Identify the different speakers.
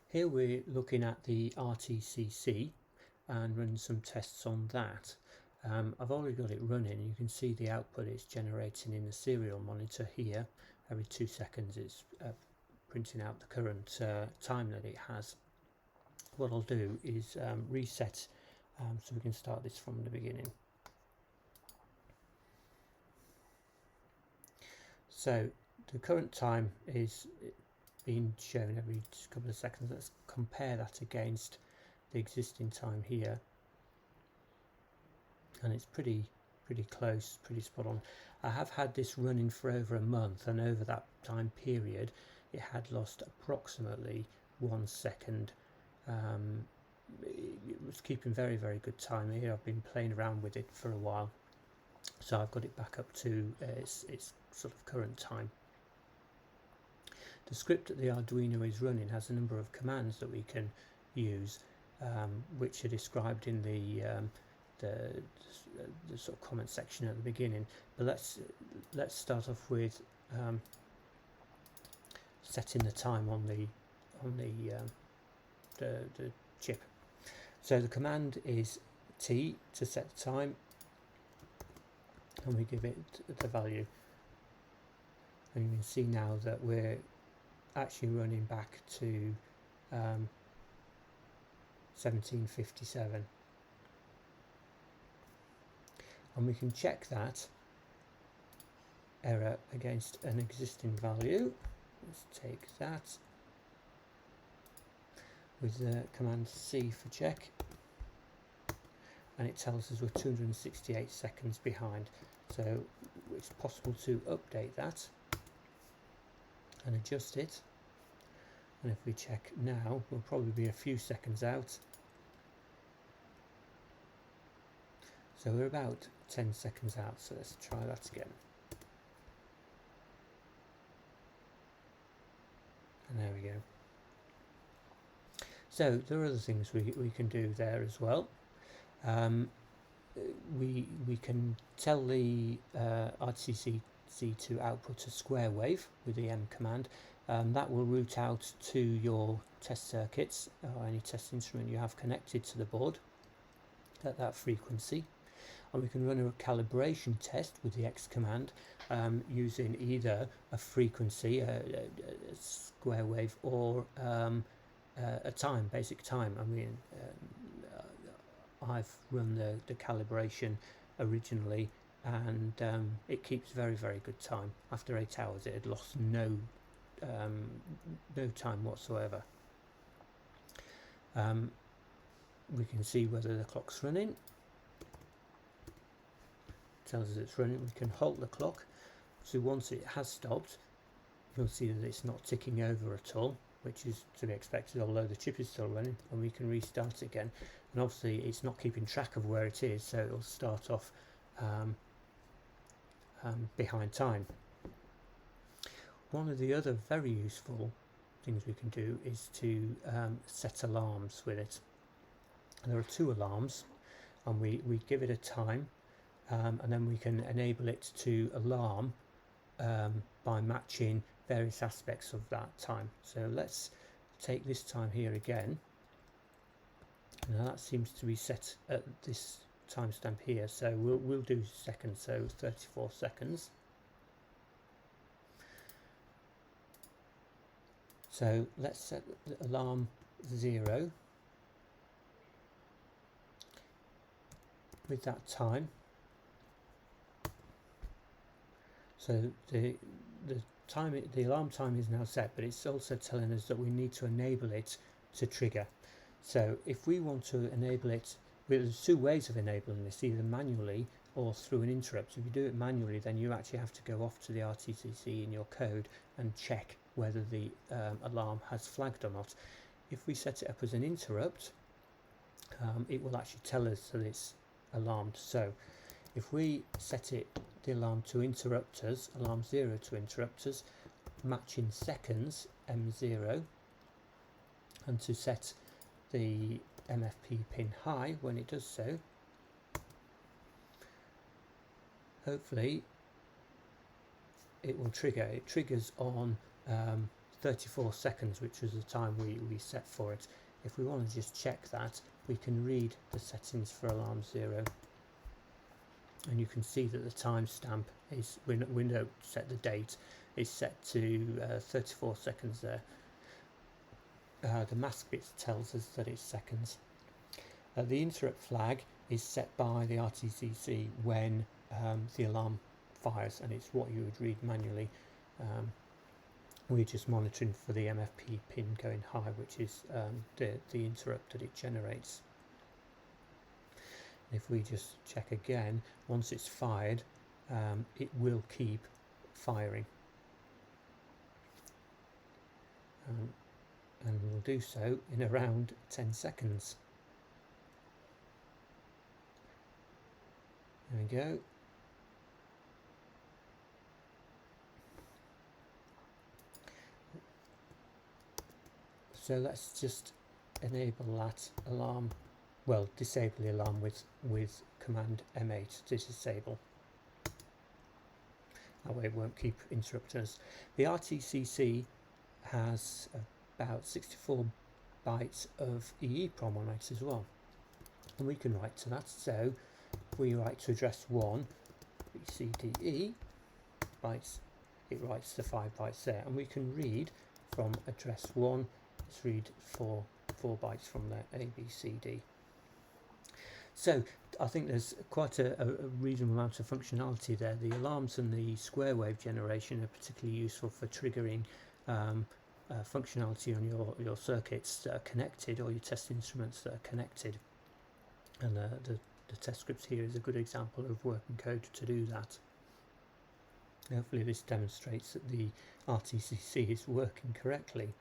Speaker 1: Here we're looking at the RTCC and run some tests on that. I've already got it running. You can see the output it's generating in the serial monitor here. Every 2 seconds it's printing out the current time that it has. What I'll do is reset so we can start this from the beginning. So the current time is being shown every couple of seconds. Let's compare that against the existing time here, and it's pretty close, pretty spot on. I have had this running for over a month, and over that time period it had lost approximately 1 second. It was keeping very good time here. I've been playing around with it for a while, so I've got it back up to its sort of current time. The script that the Arduino is running has a number of commands that we can use, which are described in the sort of comment section at the beginning. But let's start off with setting the time on the chip. So the command is T to set the time, and we give it the value, and you can see now that we're actually running back to 1757, and we can check that error against an existing value. Let's take that with the command C for check, and it tells us we're 268 seconds behind, so it's possible to update that and adjust it. And if we check now, we'll probably be a few seconds out, so we're about 10 seconds out. So let's try that again, and there we go. So there are other things we can do there as well. We can tell the RTCC to output a square wave with the M command. That will route out to your test circuits or any test instrument you have connected to the board at that frequency. And we can run a calibration test with the X command using either a frequency, a square wave, or a time, basic time. I mean, I've run the calibration originally, and it keeps very good time. After 8 hours it had lost no time whatsoever. We can see whether the clock's running. It tells us it's running. We can halt the clock, so once it has stopped, you'll see that it's not ticking over at all, which is to be expected, although the chip is still running, and we can restart again. And obviously it's not keeping track of where it is, so it'll start off behind time. One of the other very useful things we can do is to set alarms with it. And there are 2 alarms, and we give it a time, and then we can enable it to alarm by matching various aspects of that time. So let's take this time here again. Now that seems to be set at this timestamp here, so we'll do seconds, so 34 seconds. So let's set the alarm 0 with that time. So the alarm time is now set, but it's also telling us that we need to enable it to trigger. So if we want to enable it, there's 2 ways of enabling this, either manually or through an interrupt. If you do it manually, then you actually have to go off to the RTCC in your code and check whether the alarm has flagged or not. If we set it up as an interrupt, it will actually tell us that it's alarmed. So if we set the alarm to interrupt us, alarm 0 to interrupt us, matching seconds M0, and to set the MFP pin high when it does so, hopefully it will trigger. It triggers on 34 seconds, which was the time we set for it. If we want to just check that, we can read the settings for alarm 0, and you can see that the timestamp is, we don't set the date, is set to 34 seconds there. The mask bit tells us that it's seconds. The interrupt flag is set by the RTCC when the alarm fires, and it's what you would read manually. We're just monitoring for the MFP pin going high, which is the interrupt that it generates. If we just check again, once it's fired, it will keep firing, and will do so in around 10 seconds. There we go. So let's just enable that alarm, well, disable the alarm with command M8 to disable. That way it won't keep interrupting us. The RTCC has about 64 bytes of EEPROM on it as well, and we can write to that. So if we write to address 1 BCDE bytes, it writes the 5 bytes there, and we can read from address 1. Let's read 4 bytes from there, ABCD. So I think there's quite a reasonable amount of functionality there. The alarms and the square wave generation are particularly useful for triggering functionality on your circuits that are connected, or your test instruments that are connected. And the test script here is a good example of working code to do that. Hopefully this demonstrates that the RTCC is working correctly.